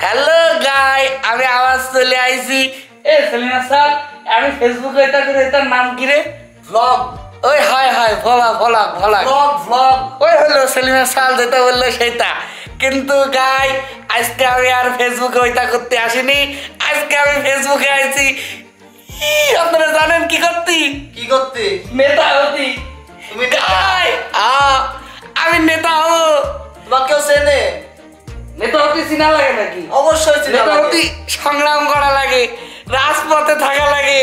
Hello guy, আমি আওয়াজ চলে আইছি। এ সেলিনা স্যার, আমি ফেসবুকে এটা করে, এটার নাম কি রে? ব্লগ। ওই হায় হায়, ভ্লগ ভ্লগ ভ্লগ ব্লগ। ওই হলো সেলিনা স্যার যেটা বললো সেটা। কিন্তু গাই, আজকে আমি আর ফেসবুকে ওইটা করতে আসিনি। আজকে আমি ফেসবুকে আইছি, আপনারা জানেন কি করতে? কি করতে? নেতা হতি। তুমি গাই, আমি নেতা হবো। তোমাকে কেউ চেনে? নেতা হতে চিনা লাগে নাকি? অবশ্যই চেনে। নেতা হতে সংগ্রাম করা লাগে, রাজপথে থাকা লাগে।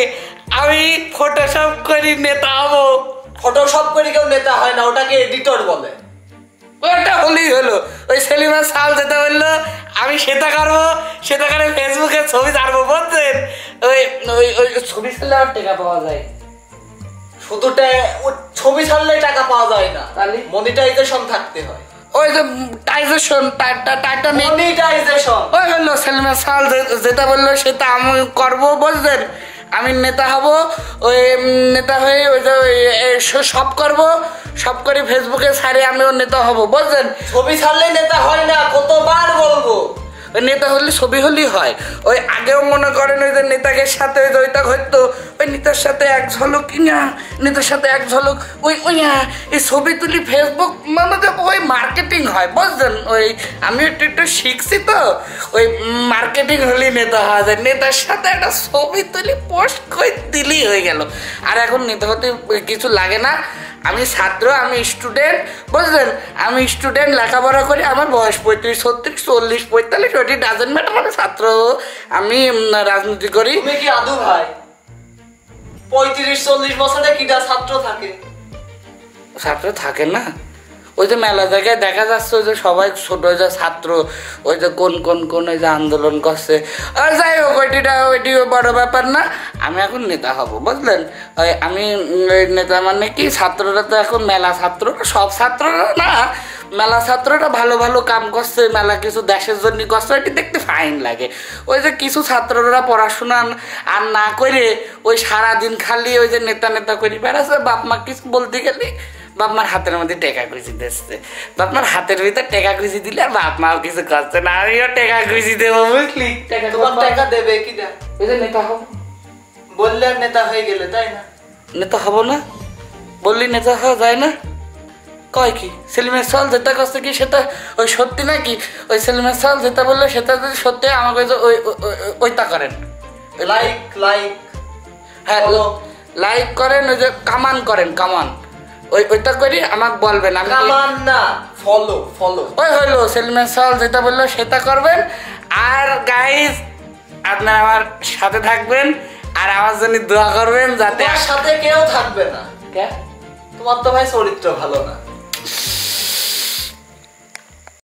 আমি ফটোশপ করি নেতা হবো। ফটোশপ করে কেউ নেতা হয় না, ওটাকে এডিটর বলে। ওটা হলেই হলো। ওই সেলিমা সাল যেটা বললো আমি সেটা করবো, সেটা করে ফেসবুকে ছবি ছাড়বো, বুঝছেন? ওই ওই ওই ছবি ছাড়লে আর টাকা পাওয়া যায়। শুধু ছবি ছাড়লে টাকা পাওয়া যায় না, তাহলে মনিটাইজেশন থাকতে হয়। ওই যে টাইজেশন, মনিটাইজেশন। ওই হলো সেলিমা সাল যেটা বললো সেটা আমি করবো, বুঝলেন? আমি নেতা হব। ওই নেতা হয়ে ওই যে সব করবো, সব করে ফেসবুকে ছাড়ে আমিও নেতা হব, বুঝলেন? ছবি ছাড়লে নেতা হয় না, কতবার বলবো। ওই নেতা হলে ছবি হলেই হয়। ওই আগেও মনে করেন ওই যে নেতাকে সাথে ওই যে ওইটা হয়তো ওই নেতার সাথে এক ঝলক ইয়া, নেতার সাথে এক ঝলক ওই ওই এই ছবি তুলি ফেসবুক, মানে যে ওই মার্কেটিং হয়, বুঝলেন? ওই আমি একটু একটু শিখছি তো, ওই মার্কেটিং হলেই নেতা হওয়া যায়। নেতার সাথে একটা ছবি তুলি পোস্ট করে দিলেই হয়ে গেল। আর এখন নেতা হতে কিছু লাগে না। আমি ছাত্র, আমি স্টুডেন্ট, বুঝলেন? আমি স্টুডেন্ট, লেখাপড়া করি। আমার বয়স 35, 36, 40, 45, ওটি ডাজেন্ট ম্যাটার। আমি ছাত্র, আমি রাজনীতি করি। তুমি কি আদু ভাই? 35-40 বছরে কিটা ছাত্র থাকে? ছাত্র থাকে না। ওই যে মেলা জায়গায় দেখা যাচ্ছে ওই যে সবাই ছোট, ওই যে ছাত্র, ওই যে কোন কোন কোন ওই যে আন্দোলন করছে। আর যাই হোক, ওইটিও বড় ব্যাপার না। আমি এখন নেতা হব, বুঝলেন? ওই আমি নেতা মানে কি, ছাত্ররা তো এখন মেলা ছাত্র, সব ছাত্ররা না, মেলা ছাত্ররা ভালো ভালো কাম করছে, মেলা কিছু দেশের জন্য করছে, এটি দেখতে ফাইন লাগে। ওই যে কিছু ছাত্ররা পড়াশোনা আর না করে ওই সারাদিন খালি ওই যে নেতা নেতা করি বেড়াচ্ছে। বাপ মা কিছু বলতে গেলে বাপ মার হাতের মধ্যে টেকা খুঁজি দিচ্ছে। বাপ মার হাতের ভিতর টেকা খুঁজি দিলে আর বাপ মাও কিছু করছে না, আমিও টেকা খুঁজি দেবো, বুঝলি? তোমার টাকা দেবে কি না? ওই যে নেতা হবো বললে আর নেতা হয়ে গেলে, তাই না? নেতা হবো না বললি নেতা হওয়া যায় না? কয় কি সেলিমের সাল যেটা করছে কি সেটা ওই সত্যি নাকি? ওই সেলিমের সাল যেটা বললো সেটা যদি সত্যি, আমাকে ওই ওইটা করেন, লাইক লাইক হ্যাঁ লাইক করেন, ওই যে কামান করেন, কামান ওইটা করি, আমাকে বলবেন। আমি কামান না, ফলো ফলো। ওই হলো সেলিমের সাল যেটা বললো সেটা করবেন। আর গাইস, আপনারা আমার সাথে থাকবেন আর আমার জন্য দোয়া করবেন যাতে। তোমার সাথে কেউ থাকবে না। কে? তোমার তো ভাই চরিত্র ভালো না।